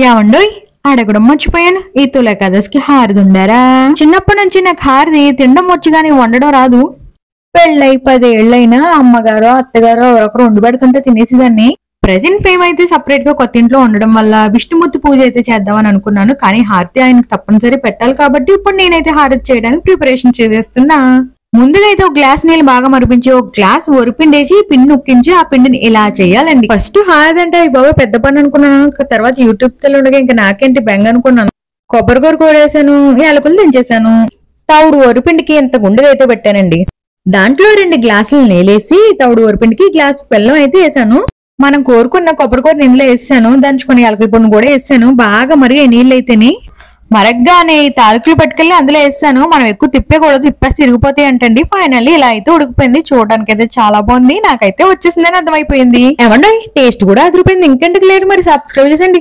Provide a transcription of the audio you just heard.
ఏమండోయ్ అడగడం మర్చిపోయాను. ఈ తులకాదశికి హారది ఉండారా? చిన్నప్పటి నుంచి నాకు హారది తినడం వచ్చి గానీ వండడం రాదు. పెళ్ళై 10 ఏళ్లైనా అమ్మగారో అత్తగారో ఎవరొకరు వండి పెడుతుంటే తినేసేదాన్ని. ప్రెసెంట్ ఫేమ్ అయితే సపరేట్ గా కొత్త ఇంట్లో ఉండడం వల్ల విష్ణుమూర్తి పూజ అయితే చేద్దామని అనుకున్నాను. కానీ హారతి ఆయనకు తప్పనిసరి పెట్టాలి కాబట్టి ఇప్పుడు నేనైతే హారతి చేయడానికి ప్రిపరేషన్ చేసేస్తున్నా. ముందుగా అయితే ఒక గ్లాస్ నీళ్ళు బాగా మరిపించి ఒక గ్లాస్ వరిపిండేసి పిండి నొక్కించి ఆ పిండిని ఇలా చేయాలండి. ఫస్ట్ హారతి అంటే బాబా పెద్ద పని అనుకున్నాను. తర్వాత యూట్యూబ్ తెల్లుండగా ఇంకా నాకేంటి బెంగ అనుకున్నాను. కొబ్బరి కూర వేసాను, యాలకులు దించేసాను. తౌడు వరిపిండికి ఎంత గుండెగా అయితే పెట్టానండి. దాంట్లో 2 గ్లాసులు నీళ్ళేసి తౌడు వరిపిండికి గ్లాసు బెల్లం అయితే వేసాను. మనం కోరుకున్న కొబ్బరి కూర నీళ్ళు వేసాను. దంచుకుని యాలకుల పొడిని కూడా వేసాను. బాగా మరిగే నీళ్ళు అయితేనే మరగ్గానే ఈ తాలకులు పట్టుకెళ్ళి అందులో వేసాను. మనం ఎక్కువ తిప్పేకూడదు, తిప్పేసి తిరిగిపోతాయి అంటండి. ఫైనల్లీ ఇలా అయితే ఉడికిపోయింది. చూడడానికి అయితే చాలా బాగుంది. నాకైతే వచ్చేసిందని అర్థమైపోయింది. ఏమండి టేస్ట్ కూడా అదిరిపోయింది. ఇంకెందుకు లేదు మరి సబ్స్క్రైబ్ చేసండి.